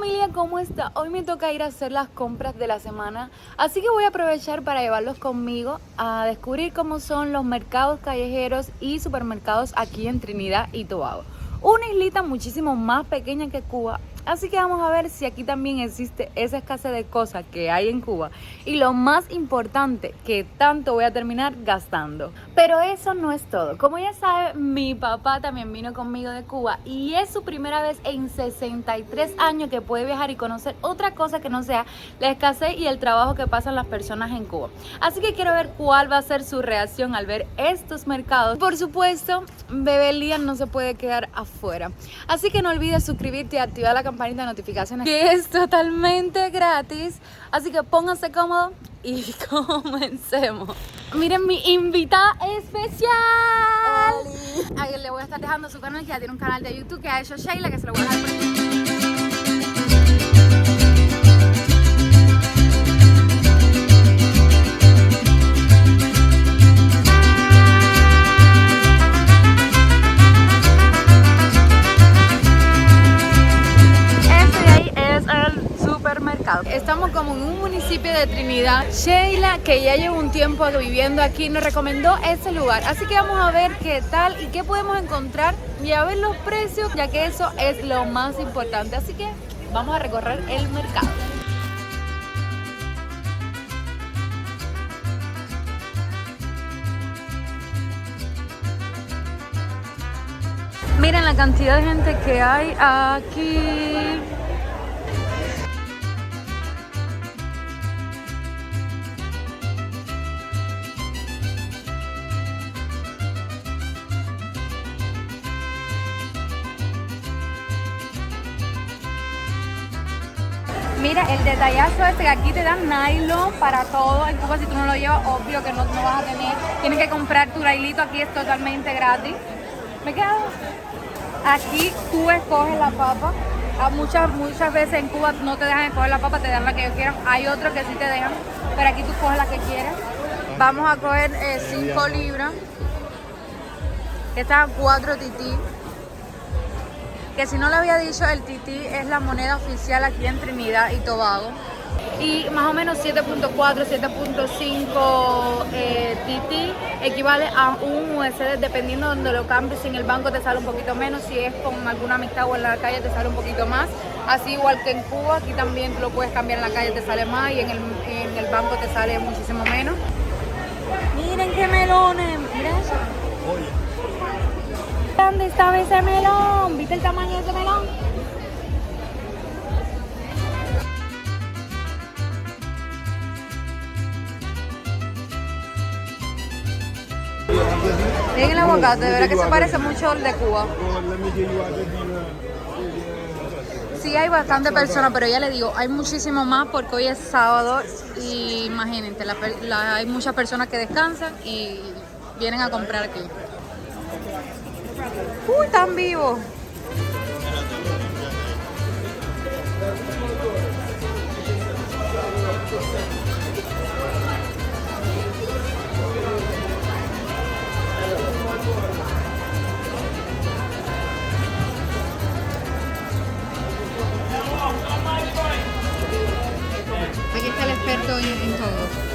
familia, ¿cómo está? Hoy me toca ir a hacer las compras de la semana, así que voy a aprovechar para llevarlos conmigo a descubrir cómo son los mercados callejeros y supermercados aquí en Trinidad y Tobago. Una islita muchísimo más pequeña que Cuba, así que vamos a ver si aquí también existe esa escasez de cosas que hay en Cuba y lo más importante, que tanto voy a terminar gastando. Pero eso no es todo. Como ya saben, mi papá también vino conmigo de Cuba y es su primera vez en 63 años que puede viajar y conocer otra cosa que no sea la escasez y el trabajo que pasan las personas en Cuba. Así que quiero ver cuál va a ser su reacción al ver estos mercados. Por supuesto, bebé Liam no se puede quedar afuera. Así que no olvides suscribirte y activar la campanita de notificaciones, que es totalmente gratis. Así que pónganse cómodos y comencemos. Miren mi invitada especial. A él le voy a estar dejando su canal, que ya tiene un canal de YouTube que ha hecho Sheila, que se lo voy a dejar por aquí. Estamos como en un municipio de Trinidad. Sheila, que ya lleva un tiempo viviendo aquí, nos recomendó este lugar, así que vamos a ver qué tal y qué podemos encontrar y a ver los precios, ya que eso es lo más importante. Así que vamos a recorrer el mercado. Miren la cantidad de gente que hay aquí. Mira, el detallazo es que aquí te dan nylon para todo. En Cuba, si tú no lo llevas, obvio que no vas a tener. Tienes que comprar tu hilito, aquí es totalmente gratis. ¿Me quedo? Aquí tú escoges la papa. Muchas veces en Cuba no te dejan escoger la papa, te dan la que ellos quieran. Hay otros que sí te dejan, pero aquí tú coges la que quieras. Vamos a coger 5 libras. Estas 4 tití. Que si no le había dicho, el tití es la moneda oficial aquí en Trinidad y Tobago. Y más o menos 7.4, 7.5 tití equivale a un USD, dependiendo de donde lo cambies. En el banco te sale un poquito menos, si es con alguna amistad o en la calle te sale un poquito más. Así igual que en Cuba, aquí también tú lo puedes cambiar en la calle, te sale más, y en el banco te sale muchísimo menos. Miren qué melones, miren eso. ¿Dónde estaba ese melón? ¿Viste el tamaño de ese melón? Miren el aguacate, de verdad que se parece mucho al de Cuba. Sí, hay bastante personas, pero ya le digo, hay muchísimo más porque hoy es sábado y imagínate, hay muchas personas que descansan y vienen a comprar aquí. ¡Uy, tan vivo! Aquí está el experto en todo.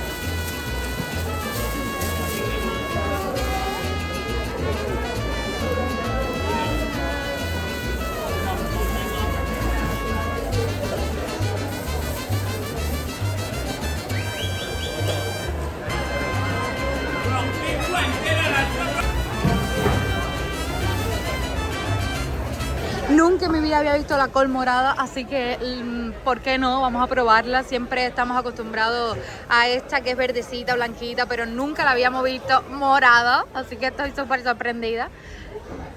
Nunca en mi vida había visto la col morada, así que ¿por qué no? Vamos a probarla. Siempre estamos acostumbrados a esta que es verdecita, blanquita, pero nunca la habíamos visto morada, así que estoy súper sorprendida.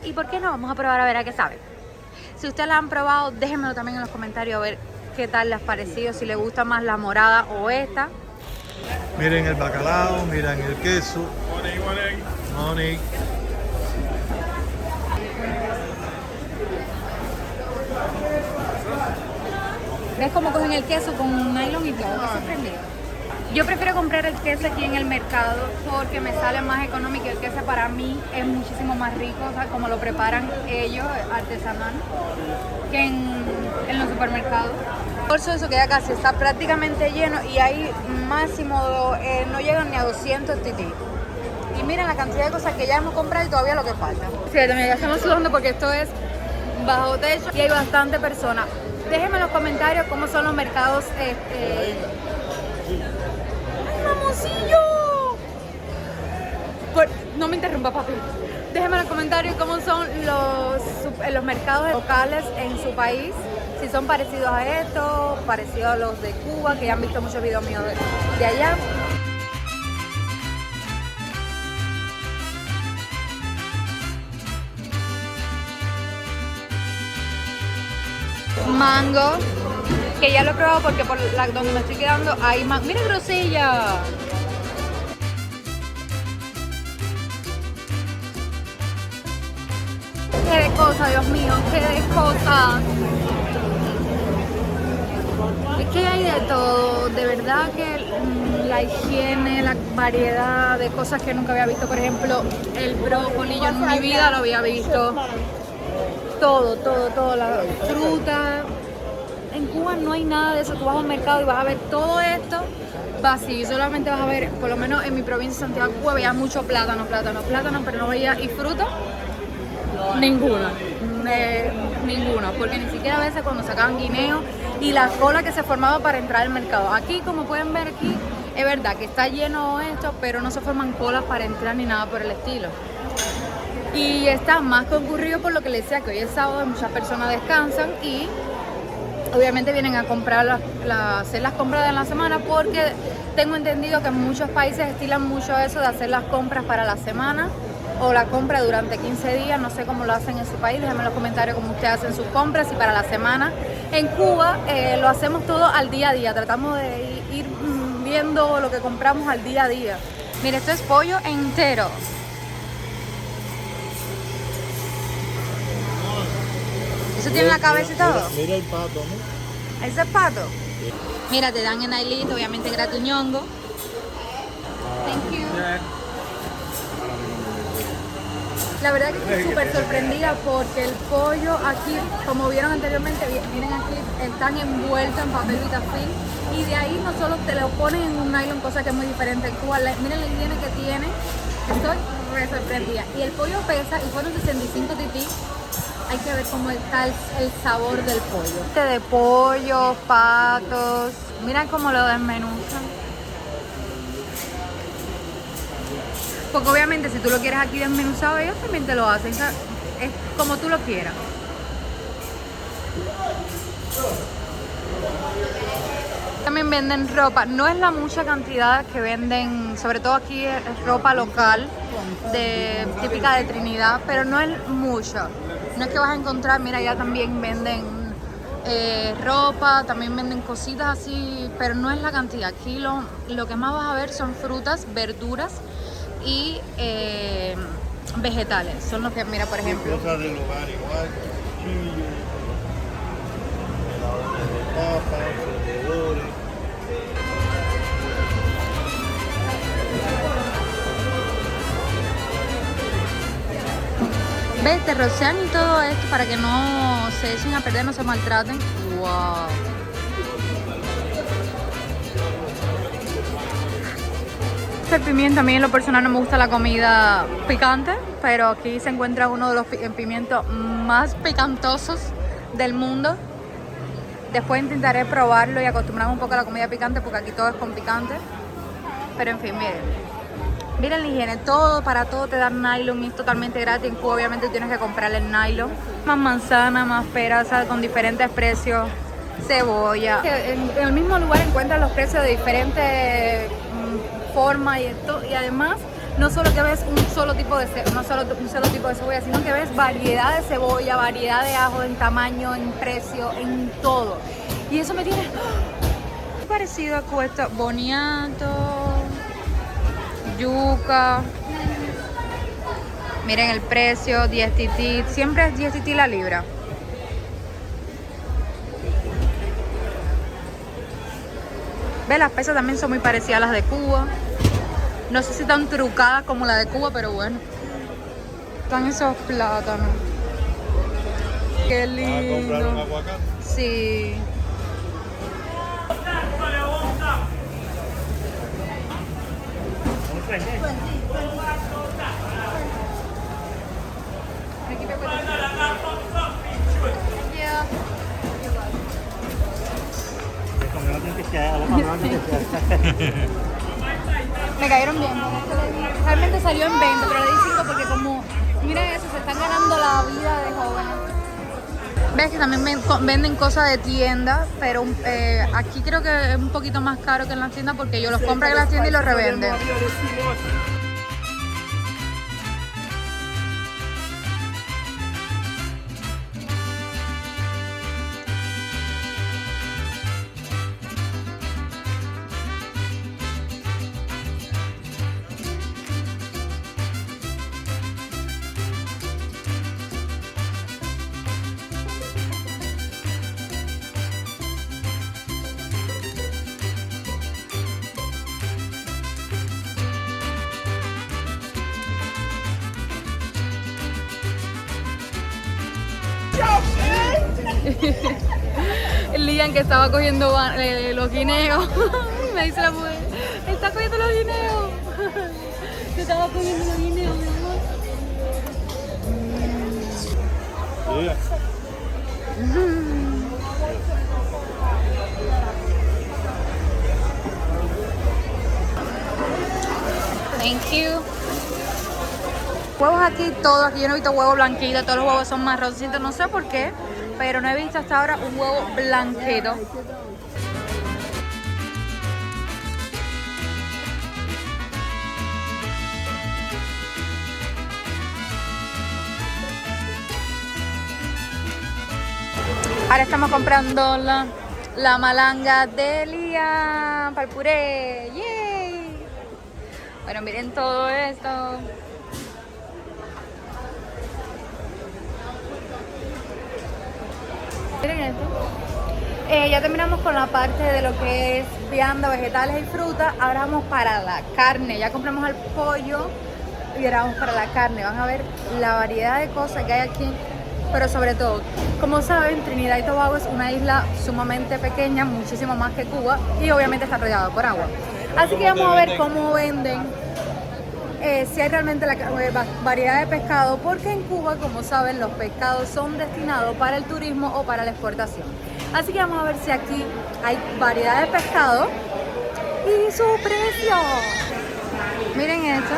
¿Y por qué no? Vamos a probar a ver a qué sabe. Si ustedes la han probado, déjenmelo también en los comentarios a ver qué tal les ha parecido, si les gusta más la morada o esta. Miren el bacalao, miren el queso. Money. ¿Ves cómo cogen el queso con nylon y todo? Estoy sorprendida. Yo prefiero comprar el queso aquí en el mercado porque me sale más económico y el queso para mí es muchísimo más rico, o sea, como lo preparan ellos, artesanal, que en los supermercados. Por eso queda casi, está prácticamente lleno y hay máximo, no llegan ni a 200 tití. Y miren la cantidad de cosas que ya hemos comprado y todavía lo que falta. Sí, también ya estamos sudando porque esto es bajo techo y hay bastante personas. Déjenme en los comentarios cómo son los mercados. ¡Ay, mamoncillo! No me interrumpa, papi. Déjenme en los comentarios cómo son los mercados locales en su país. Si son parecidos a estos, parecidos a los de Cuba, que ya han visto muchos videos míos de allá. Mango, que ya lo he probado porque por donde me estoy quedando hay mango. ¡Mira, grosella! ¡Qué de cosas, Dios mío! ¡Qué de cosas! Es que hay de todo, de verdad que la higiene, la variedad de cosas que nunca había visto. Por ejemplo, el brócoli, yo en mi vida lo había visto. Todo, la fruta. En Cuba no hay nada de eso, tú vas a un mercado y vas a ver todo esto vacío, solamente vas a ver, por lo menos en mi provincia de Santiago, Cuba, veía mucho plátano, pero no veía, y fruta, ninguno, porque ni siquiera a veces cuando sacaban guineo y la cola que se formaba para entrar al mercado. Aquí, como pueden ver aquí, es verdad que está lleno esto, pero no se forman colas para entrar ni nada por el estilo. Y está más concurrido por lo que les decía, que hoy es sábado, muchas personas descansan y obviamente vienen a comprar hacer las compras de la semana, porque tengo entendido que en muchos países estilan mucho eso de hacer las compras para la semana o la compra durante 15 días, no sé cómo lo hacen en su país, déjenme en los comentarios cómo ustedes hacen sus compras y para la semana. En Cuba lo hacemos todo al día a día, tratamos de ir viendo lo que compramos al día a día. Mire, esto es pollo entero. ¿Eso tiene la cabeza y todo? Mira el pato, ¿no? ¿Ese es pato? Mira, te dan en ailito, obviamente gratuñongo. Thank you. La verdad que estoy súper sorprendida porque el pollo aquí, como vieron anteriormente, miren aquí, están envueltos en papel vitafilm y de ahí no solo te lo ponen en un nylon, cosa que es muy diferente en Cuba. Miren la higiene que tiene, estoy re sorprendida. Y el pollo pesa y fueron 65 tití. Hay que ver cómo está el sabor del pollo. De pollo, patos, mira cómo lo desmenuzan. Porque obviamente si tú lo quieres aquí desmenuzado, ellos también te lo hacen. Es como tú lo quieras. También venden ropa. No es la mucha cantidad que venden, sobre todo aquí es ropa local, típica de Trinidad, pero no es mucho. No es que vas a encontrar, mira, ya también venden ropa, también venden cositas así, pero no es la cantidad. Aquí lo que más vas a ver son frutas, verduras y vegetales. Son los que, mira, por ejemplo. Cosas del hogar igual, cuchillos, helados de papa, soldadores. ¿Ves? Te rocian y todo esto para que no se echen a perder, no se maltraten. ¡Wow! El pimiento, a mí en lo personal no me gusta la comida picante, pero aquí se encuentra uno de los pimientos más picantosos del mundo. Después intentaré probarlo y acostumbrarme un poco a la comida picante porque aquí todo es con picante. Pero en fin, miren. Miren la higiene, todo, para todo te dan nylon y es totalmente gratis. En Cuba obviamente tienes que comprar el nylon. Más manzana, más pera, o sea, con diferentes precios. Cebolla. En el mismo lugar encuentras los precios de diferentes formas y además no solo que ves un solo tipo de cebolla, sino que ves variedad de cebolla, variedad de ajo en tamaño, en precio, en todo. Y eso me tiene parecido a cuesta boniato, yuca. Miren el precio, 10 tití, siempre es 10 tití la libra. Ve, las pesas también son muy parecidas a las de Cuba. No sé si tan trucadas como la de Cuba, pero bueno. Están esos plátanos. Qué ¿Vas a comprar un lindo. aguacate? Sí. Me cayeron bien. Realmente salió en 20, pero le di 5 porque como, miren eso, se están ganando la vida de jóvenes. Ves que también venden cosas de tienda, pero aquí creo que es un poquito más caro que en las tiendas porque yo los compro en las tiendas y los revenden. El Lian que estaba cogiendo los guineos. Me dice la mujer, está cogiendo los guineos. Yo estaba cogiendo los guineos, mi amor. Yeah. Thank you. Huevos aquí, todos, aquí yo no he visto huevos blanquitos, todos los huevos son marroncitos, no sé por qué, pero no he visto hasta ahora un huevo blanquito. Ahora estamos comprando la malanga de Lian para el puré. ¡Yay! Bueno, miren todo esto. Miren esto. Ya terminamos con la parte de lo que es vianda, vegetales y fruta. Ahora vamos para la carne. Ya compramos el pollo y ahora vamos para la carne. Van a ver la variedad de cosas que hay aquí. Pero sobre todo, como saben, Trinidad y Tobago es una isla sumamente pequeña, muchísimo más que Cuba, y obviamente está rodeado por agua. Así que vamos a ver cómo venden, si hay realmente la variedad de pescado, porque en Cuba, como saben, los pescados son destinados para el turismo o para la exportación. Así que vamos a ver si aquí hay variedad de pescado y su precio. Miren esto.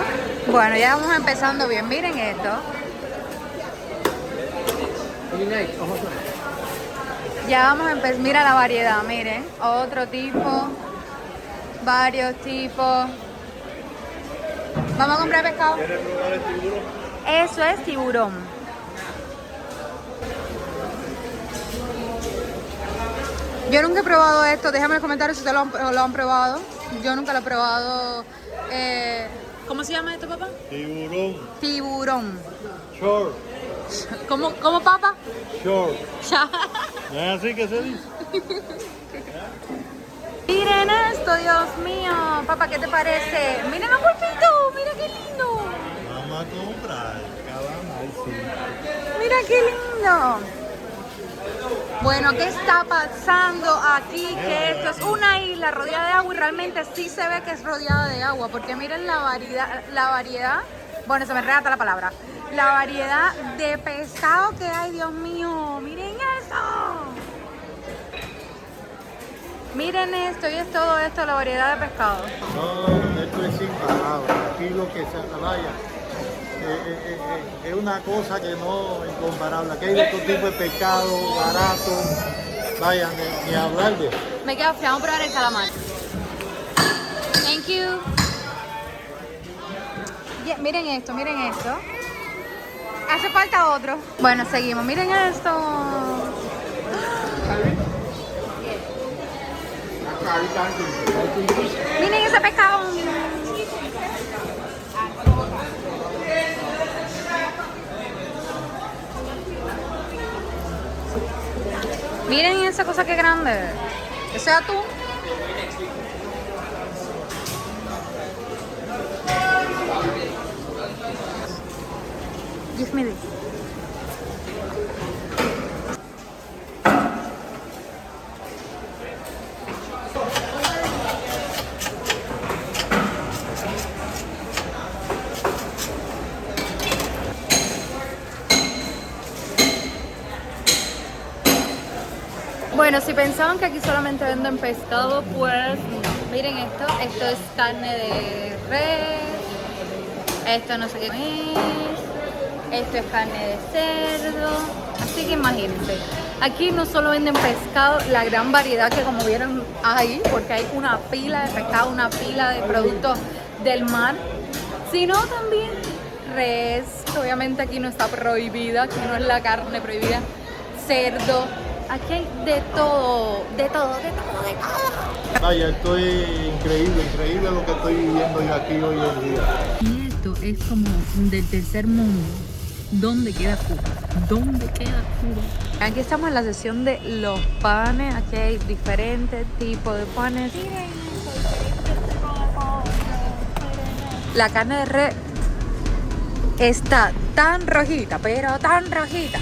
Bueno, ya vamos empezando bien. Miren esto. Ya vamos a empezar, mira la variedad, miren, otro tipo, varios tipos. Vamos a comprar pescado. ¿Quieres probar el tiburón? Eso es tiburón. Yo nunca he probado esto, déjame en los comentarios si ustedes lo han probado. Yo nunca lo he probado. ¿Cómo se llama esto, papá? Tiburón. Tiburón. Short. ¿Cómo, papá? Short. ¿No es así que se dice? Miren esto, Dios mío. Papá, ¿qué te parece? Miren el pulpito, mira qué lindo. Vamos a comprar. Calamar, sí. Mira qué lindo. Bueno, ¿qué está pasando aquí? Que esto es una isla rodeada de agua y realmente sí se ve que es rodeada de agua, porque miren la variedad, bueno, se me enreda la palabra, la variedad de pescado que hay, Dios mío, miren eso. Miren esto, y es todo esto, la variedad de pescado. No, esto es sin palabras. Aquí lo que se vaya. Es una cosa que no es incomparable. Aquí hay de todo tipo de pescado, barato. Vaya, ni hablar de eso. Me queda frío, vamos a probar el calamar. Thank you. Yeah, miren esto, miren esto. Hace falta otro. Bueno, seguimos. Miren esto. Miren ese pescado. Miren esa cosa que grande. Ese atún. Give me this. Bueno, si pensaban que aquí solamente venden pescado, pues no. Miren esto es carne de res, esto no sé qué es, esto es carne de cerdo, así que imagínense. Aquí no solo venden pescado, la gran variedad que como vieron ahí, porque hay una pila de pescado, una pila de productos del mar, sino también res, que obviamente aquí no está prohibida, aquí no es la carne prohibida, cerdo. Aquí hay de todo, de todo, de todo, de todo. Vaya, esto es increíble lo que estoy viviendo yo aquí hoy en día. Y esto es como del tercer mundo. ¿Dónde queda Cuba? ¿Dónde queda Cuba? Aquí estamos en la sección de los panes. Aquí hay diferentes tipos de panes. La carne de res está tan rojita, pero tan rojita,